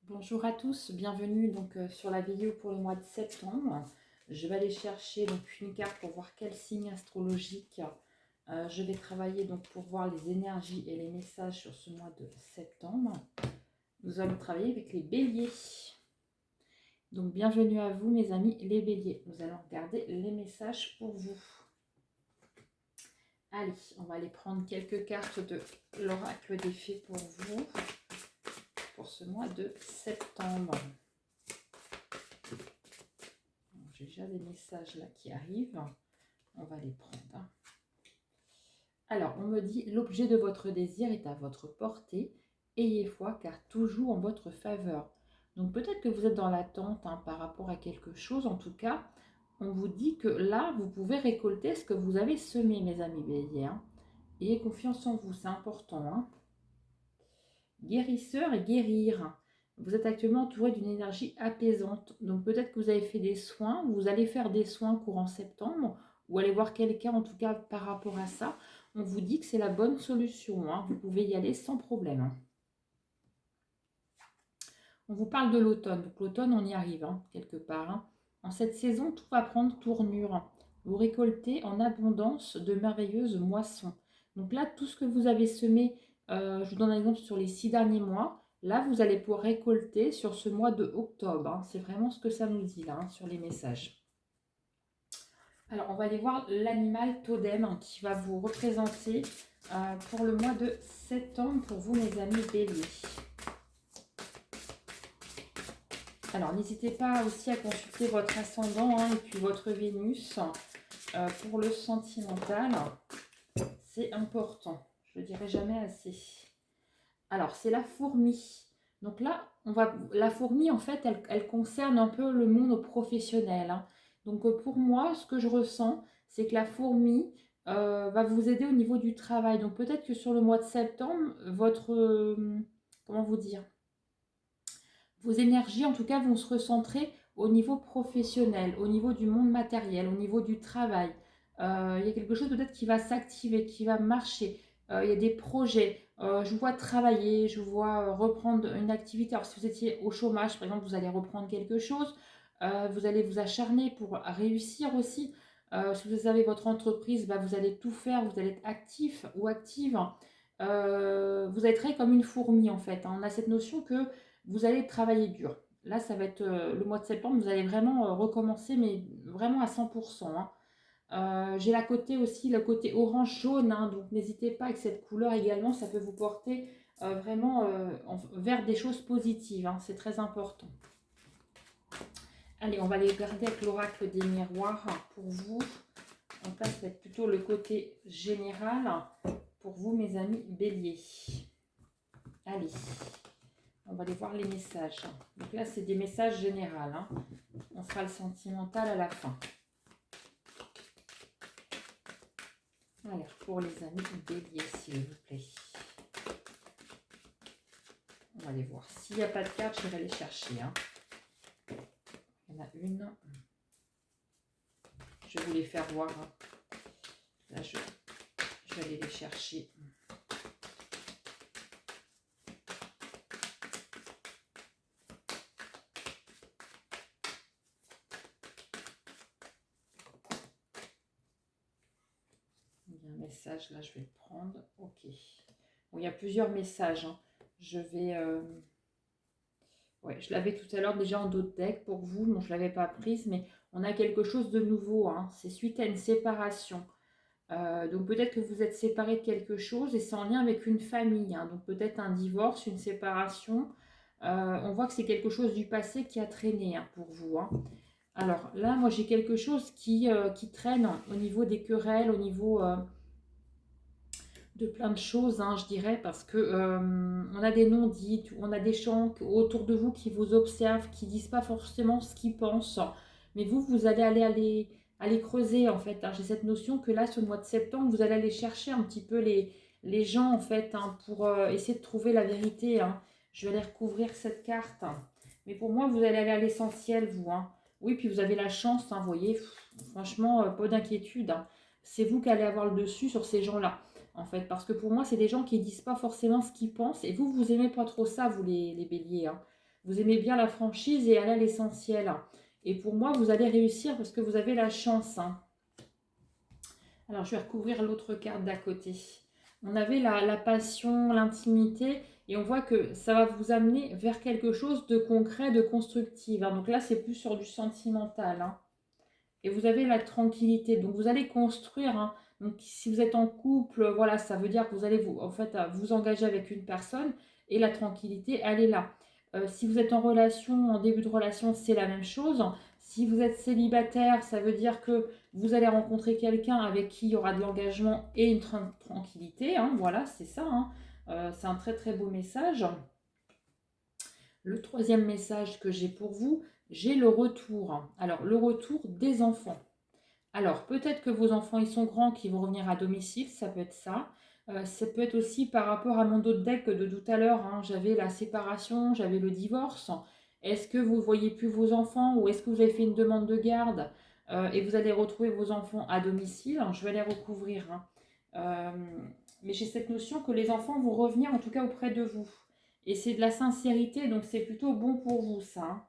Bonjour à tous, bienvenue donc sur la vidéo pour le mois de septembre. Je vais aller chercher donc une carte pour voir quel signe astrologique je vais travailler donc pour voir les énergies et les messages sur ce mois de septembre. Nous allons travailler avec les béliers. Donc bienvenue à vous mes amis les béliers. Nous allons regarder les messages pour vous. Allez, on va aller prendre quelques cartes de l'oracle des fées pour vous. Pour ce mois de septembre. J'ai déjà des messages là qui arrivent. On va les prendre. Alors, on me dit, l'objet de votre désir est à votre portée. Ayez foi car tout joue en votre faveur. Donc peut-être que vous êtes dans l'attente par rapport à quelque chose. En tout cas, on vous dit que là, vous pouvez récolter ce que vous avez semé, mes amis béliers. Ayez confiance en vous, c'est important. Guérisseur et guérir. Vous êtes actuellement entouré d'une énergie apaisante. Donc peut-être que vous avez fait des soins, vous allez faire des soins courant septembre, ou aller voir quelqu'un en tout cas par rapport à ça. On vous dit que c'est la bonne solution. Vous pouvez y aller sans problème. On vous parle de l'automne. Donc l'automne, on y arrive quelque part. En cette saison, tout va prendre tournure. Vous récoltez en abondance de merveilleuses moissons. Donc là, tout ce que vous avez semé, je vous donne un exemple sur les 6 derniers mois. Là, vous allez pouvoir récolter sur ce mois de octobre. C'est vraiment ce que ça nous dit là, sur les messages. Alors, on va aller voir l'animal totem qui va vous représenter pour le mois de septembre pour vous, mes amis béliers. Alors, n'hésitez pas aussi à consulter votre ascendant et puis votre Vénus pour le sentimental. C'est important, je ne le dirai jamais assez. Alors, c'est la fourmi. Donc là, la fourmi, en fait, elle concerne un peu le monde professionnel. Donc pour moi, ce que je ressens, c'est que la fourmi va vous aider au niveau du travail. Donc peut-être que sur le mois de septembre, comment vous dire, vos énergies, en tout cas, vont se recentrer au niveau professionnel, au niveau du monde matériel, au niveau du travail. Il y a quelque chose peut-être qui va s'activer, qui va marcher. Il y a des projets. Je vous vois travailler, je vous vois reprendre une activité. Alors, si vous étiez au chômage, par exemple, vous allez reprendre quelque chose. Vous allez vous acharner pour réussir aussi. Si vous avez votre entreprise, vous allez tout faire, vous allez être actif ou active. Vous allez travailler comme une fourmi, en fait. On a cette notion que vous allez travailler dur. Là, ça va être le mois de septembre, vous allez vraiment recommencer, mais vraiment à 100%. J'ai aussi le côté orange-jaune, donc n'hésitez pas avec cette couleur également, ça peut vous porter vraiment vers des choses positives, c'est très important. Allez, on va les regarder avec l'oracle des miroirs pour vous. Donc là, ça va être plutôt le côté général pour vous, mes amis béliers. Allez. On va aller voir les messages. Donc là, c'est des messages généraux. On fera le sentimental à la fin. Alors, pour les amis béliers, s'il vous plaît. On va aller voir. S'il n'y a pas de carte, je vais les chercher. Il y en a une. Je vais vous les faire voir. Là, je vais aller les chercher. Message, là je vais le prendre. Ok. Bon, il y a plusieurs messages. Je vais. Ouais, je l'avais tout à l'heure déjà en d'autres decks pour vous. Bon, je ne l'avais pas prise, mais on a quelque chose de nouveau. C'est suite à une séparation. Donc peut-être que vous êtes séparés de quelque chose et c'est en lien avec une famille. Donc peut-être un divorce, une séparation. On voit que c'est quelque chose du passé qui a traîné pour vous. Alors là, moi j'ai quelque chose qui traîne au niveau des querelles, au niveau de plein de choses, je dirais, parce que on a des non-dits, on a des gens autour de vous qui vous observent, qui disent pas forcément ce qu'ils pensent, mais vous allez aller creuser en fait. J'ai cette notion que là, ce mois de septembre, vous allez aller chercher un petit peu les gens en fait pour essayer de trouver la vérité. Je vais aller recouvrir cette carte, mais pour moi, vous allez aller à l'essentiel, vous. Oui, puis vous avez la chance, vous voyez, franchement, pas d'inquiétude. C'est vous qui allez avoir le dessus sur ces gens-là. En fait, parce que pour moi, c'est des gens qui ne disent pas forcément ce qu'ils pensent. Et vous aimez pas trop ça, vous les béliers. Vous aimez bien la franchise et aller à l'essentiel. Et pour moi, vous allez réussir parce que vous avez la chance. Hein. Alors, je vais recouvrir l'autre carte d'à côté. On avait la passion, l'intimité, et on voit que ça va vous amener vers quelque chose de concret, de constructif. Hein. Donc là, c'est plus sur du sentimental. Hein. Et vous avez la tranquillité. Donc, vous allez construire. Hein. Donc, si vous êtes en couple, voilà, ça veut dire que vous allez vous, en fait, vous engager avec une personne, et la tranquillité, elle est là. Si vous êtes en relation, en début de relation, c'est la même chose. Si vous êtes célibataire, ça veut dire que vous allez rencontrer quelqu'un avec qui il y aura de l'engagement et une tranquillité. Hein, voilà, c'est ça. Hein. C'est un très très beau message. Le troisième message que j'ai pour vous, j'ai le retour. Alors, le retour des enfants. Alors, peut-être que vos enfants, ils sont grands, qui vont revenir à domicile, ça peut être ça. Ça peut être aussi par rapport à mon autre deck de tout à l'heure. Hein, j'avais la séparation, j'avais le divorce. Est-ce que vous ne voyez plus vos enfants ou est-ce que vous avez fait une demande de garde et vous allez retrouver vos enfants à domicile? Je vais les recouvrir. Hein. Mais j'ai cette notion que les enfants vont revenir en tout cas auprès de vous. Et c'est de la sincérité, donc c'est plutôt bon pour vous ça. Hein.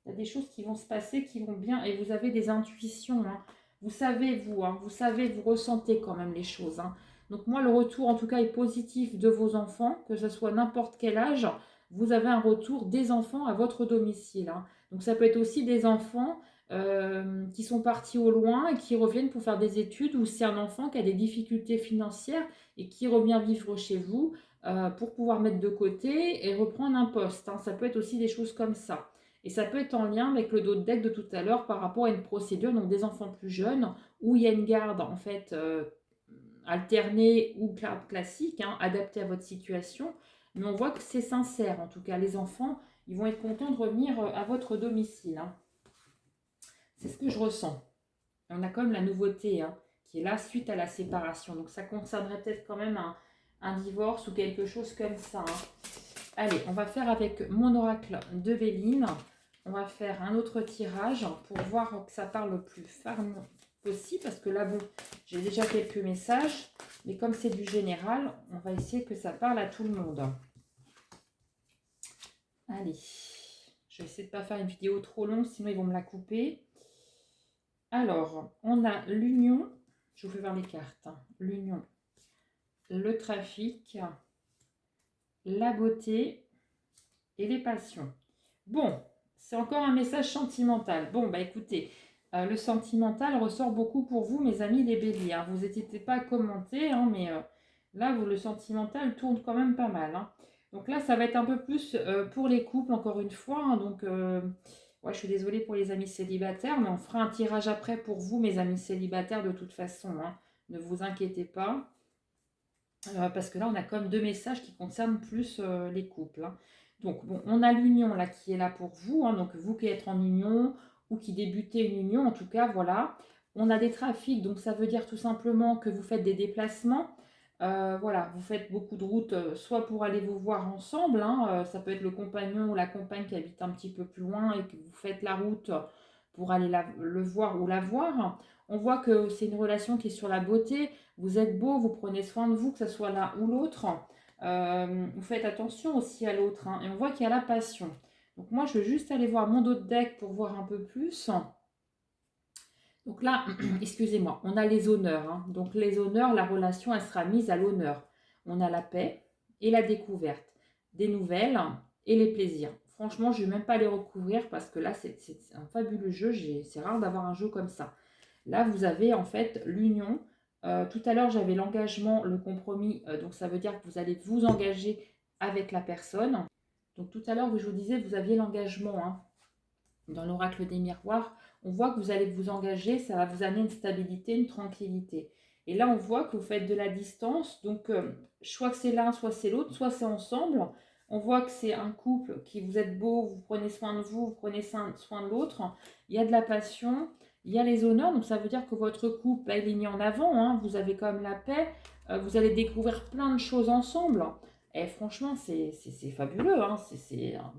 Il y a des choses qui vont se passer, qui vont bien et vous avez des intuitions. Hein. Vous savez, vous, hein, vous savez, vous ressentez quand même les choses. Hein. Donc moi, le retour, en tout cas, est positif de vos enfants, que ce soit n'importe quel âge. Vous avez un retour des enfants à votre domicile. Hein. Donc ça peut être aussi des enfants qui sont partis au loin et qui reviennent pour faire des études, ou c'est un enfant qui a des difficultés financières et qui revient vivre chez vous pour pouvoir mettre de côté et reprendre un poste. Hein. Ça peut être aussi des choses comme ça. Et ça peut être en lien avec le dos de deck de tout à l'heure par rapport à une procédure, donc des enfants plus jeunes, où il y a une garde en fait alternée ou classique, hein, adaptée à votre situation. Mais on voit que c'est sincère, en tout cas. Les enfants, ils vont être contents de revenir à votre domicile. Hein. C'est ce que je ressens. On a quand même la nouveauté hein, qui est là suite à la séparation. Donc ça concernerait peut-être quand même un divorce ou quelque chose comme ça. Hein. Allez, on va faire avec mon oracle de Béline. On va faire un autre tirage pour voir que ça parle le plus ferme possible. Parce que là, bon, j'ai déjà quelques messages. Mais comme c'est du général, on va essayer que ça parle à tout le monde. Allez, je vais essayer de ne pas faire une vidéo trop longue, sinon ils vont me la couper. Alors, on a l'union. Je vous fais voir les cartes. Hein. L'union, le trafic, la beauté et les passions. Bon, c'est encore un message sentimental. Bon, bah écoutez, le sentimental ressort beaucoup pour vous, mes amis les béliers. Hein. Vous n'hésitez pas à commenter, hein, mais là, le sentimental tourne quand même pas mal. Hein. Donc là, ça va être un peu plus pour les couples, encore une fois. Hein, donc, ouais, je suis désolée pour les amis célibataires, mais on fera un tirage après pour vous, mes amis célibataires, de toute façon. Hein. Ne vous inquiétez pas. Parce que là, on a comme deux messages qui concernent plus les couples. Hein. Donc, bon, on a l'union là qui est là pour vous. Hein, donc, vous qui êtes en union ou qui débutez une union, en tout cas, voilà. On a des trafics, donc ça veut dire tout simplement que vous faites des déplacements. Voilà, vous faites beaucoup de routes, soit pour aller vous voir ensemble. Hein, ça peut être le compagnon ou la compagne qui habite un petit peu plus loin et que vous faites la route pour aller le voir ou la voir. On voit que c'est une relation qui est sur la beauté. Vous êtes beau, vous prenez soin de vous, que ce soit l'un ou l'autre. Vous faites attention aussi à l'autre. Hein, et on voit qu'il y a la passion. Donc moi, je vais juste aller voir mon autre deck pour voir un peu plus. Donc là, excusez-moi, on a les honneurs. Hein. Donc les honneurs, la relation, elle sera mise à l'honneur. On a la paix et la découverte, des nouvelles et les plaisirs. Franchement, je ne vais même pas les recouvrir parce que là, c'est un fabuleux jeu. C'est rare d'avoir un jeu comme ça. Là, vous avez en fait l'union. Tout à l'heure, j'avais l'engagement, le compromis. Donc, ça veut dire que vous allez vous engager avec la personne. Donc, tout à l'heure, je vous disais, vous aviez l'engagement hein, dans l'oracle des miroirs. On voit que vous allez vous engager. Ça va vous amener une stabilité, une tranquillité. Et là, on voit que vous faites de la distance. Donc, soit que c'est l'un, soit c'est l'autre, soit c'est ensemble. On voit que c'est un couple qui vous êtes beau, vous prenez soin de vous, vous prenez soin de l'autre. Il y a de la passion. Il y a les honneurs, donc ça veut dire que votre couple est mis en avant, hein, vous avez quand même la paix, vous allez découvrir plein de choses ensemble. Et franchement, c'est fabuleux. Hein,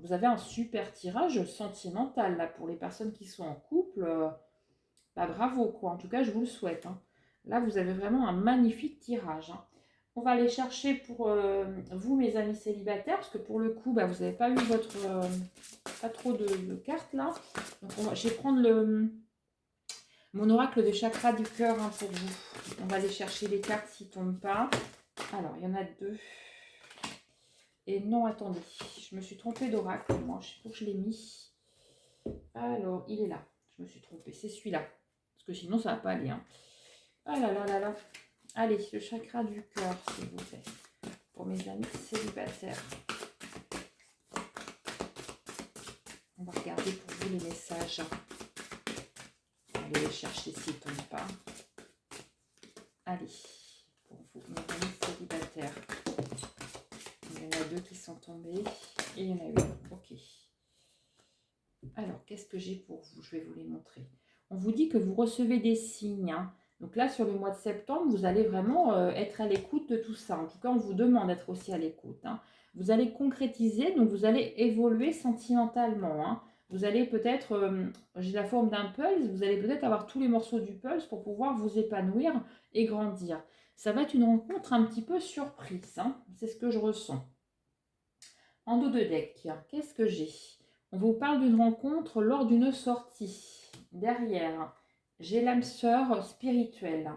vous avez un super tirage sentimental là, pour les personnes qui sont en couple. Bah, bravo, quoi. En tout cas, je vous le souhaite. Hein. Là, vous avez vraiment un magnifique tirage. Hein. On va aller chercher pour vous, mes amis célibataires, parce que pour le coup, bah, vous n'avez pas eu votre... pas trop de cartes là. Donc je vais prendre mon oracle de chakra du cœur hein, pour vous. On va aller chercher les cartes s'ils ne tombent pas. Alors, il y en a 2. Et non, attendez, je me suis trompée d'oracle. Moi, je sais pas où je l'ai mis. Alors, il est là. Je me suis trompée. C'est celui-là. Parce que sinon, ça ne va pas aller. Hein. Ah là là là là. Allez, le chakra du cœur, s'il vous plaît. Pour mes amis célibataires. On va regarder pour vous les messages. Allez les chercher s'ils ne tombent pas. Allez, pour vous, mes amis célibataires. Il y en a 2 qui sont tombés. Et il y en a une. Ok. Alors, qu'est-ce que j'ai pour vous? Je vais vous les montrer. On vous dit que vous recevez des signes. Hein. Donc là, sur le mois de septembre, vous allez vraiment être à l'écoute de tout ça. En tout cas, on vous demande d'être aussi à l'écoute. Hein. Vous allez concrétiser, donc vous allez évoluer sentimentalement. Hein. Vous allez peut-être, j'ai la forme d'un pulse, vous allez peut-être avoir tous les morceaux du pulse pour pouvoir vous épanouir et grandir. Ça va être une rencontre un petit peu surprise. Hein. C'est ce que je ressens. En dos de deck, qu'est-ce que j'ai? On vous parle d'une rencontre lors d'une sortie. Derrière, j'ai l'âme sœur spirituelle.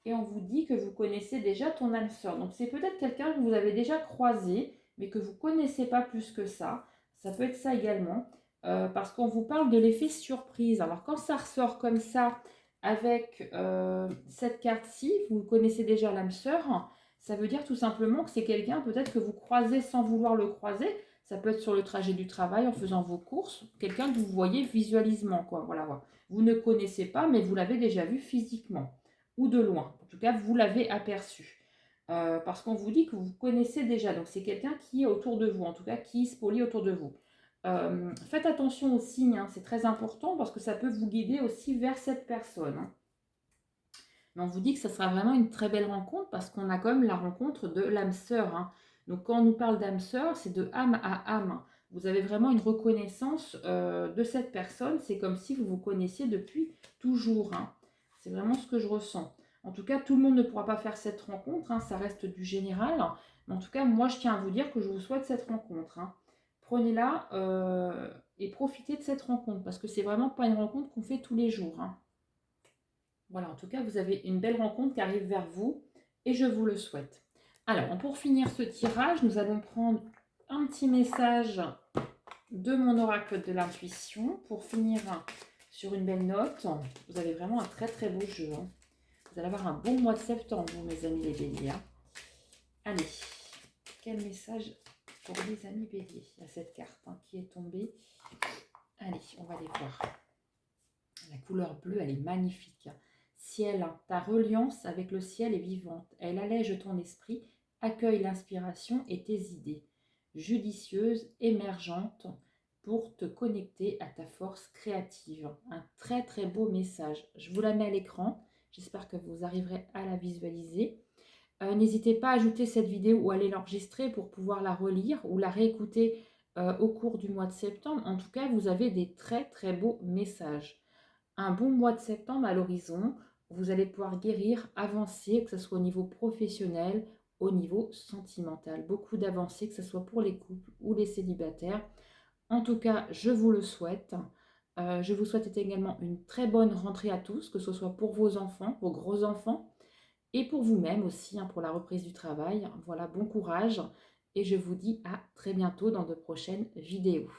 Et on vous dit que vous connaissez déjà ton âme sœur. Donc c'est peut-être quelqu'un que vous avez déjà croisé, mais que vous ne connaissez pas plus que ça. Ça peut être ça également. Parce qu'on vous parle de l'effet surprise. Alors quand ça ressort comme ça, avec cette carte-ci, vous connaissez déjà l'âme sœur, ça veut dire tout simplement que c'est quelqu'un peut-être que vous croisez sans vouloir le croiser. Ça peut être sur le trajet du travail, en faisant vos courses. Quelqu'un que vous voyez visualisement, quoi. Voilà, voilà. Vous ne connaissez pas, mais vous l'avez déjà vu physiquement. Ou de loin. En tout cas, vous l'avez aperçu. Parce qu'on vous dit que vous connaissez déjà. Donc, c'est quelqu'un qui est autour de vous. En tout cas, qui spolie autour de vous. Faites attention aux signes. Hein, c'est très important parce que ça peut vous guider aussi vers cette personne. Hein. Mais on vous dit que ça sera vraiment une très belle rencontre parce qu'on a quand même la rencontre de l'âme sœur. Hein. Donc quand on nous parle d'âme sœur, c'est de âme à âme. Vous avez vraiment une reconnaissance de cette personne. C'est comme si vous vous connaissiez depuis toujours. Hein. C'est vraiment ce que je ressens. En tout cas, tout le monde ne pourra pas faire cette rencontre. Hein. Ça reste du général. Mais en tout cas, moi, je tiens à vous dire que je vous souhaite cette rencontre. Hein. Prenez-la et profitez de cette rencontre parce que c'est vraiment pas une rencontre qu'on fait tous les jours. Hein. Voilà, en tout cas, vous avez une belle rencontre qui arrive vers vous et je vous le souhaite. Alors, pour finir ce tirage, nous allons prendre un petit message de mon oracle de l'intuition pour finir sur une belle note. Vous avez vraiment un très très beau jeu. Hein. Vous allez avoir un bon mois de septembre, vous, mes amis les béliers. Hein. Allez, quel message pour les amis béliers? Il y a cette carte hein, qui est tombée. Allez, on va aller voir. La couleur bleue, elle est magnifique. Ciel, ta reliance avec le ciel est vivante. Elle allège ton esprit, accueille l'inspiration et tes idées. Judicieuse, émergente, pour te connecter à ta force créative. Un très très beau message. Je vous la mets à l'écran. J'espère que vous arriverez à la visualiser. N'hésitez pas à ajouter cette vidéo ou à aller l'enregistrer pour pouvoir la relire ou la réécouter au cours du mois de septembre. En tout cas, vous avez des très très beaux messages. Un bon mois de septembre à l'horizon, vous allez pouvoir guérir, avancer, que ce soit au niveau professionnel, au niveau sentimental. Beaucoup d'avancées, que ce soit pour les couples ou les célibataires. En tout cas, je vous le souhaite. Je vous souhaite également une très bonne rentrée à tous, que ce soit pour vos enfants, vos gros-enfants, et pour vous-même aussi, hein, pour la reprise du travail. Voilà, bon courage et je vous dis à très bientôt dans de prochaines vidéos.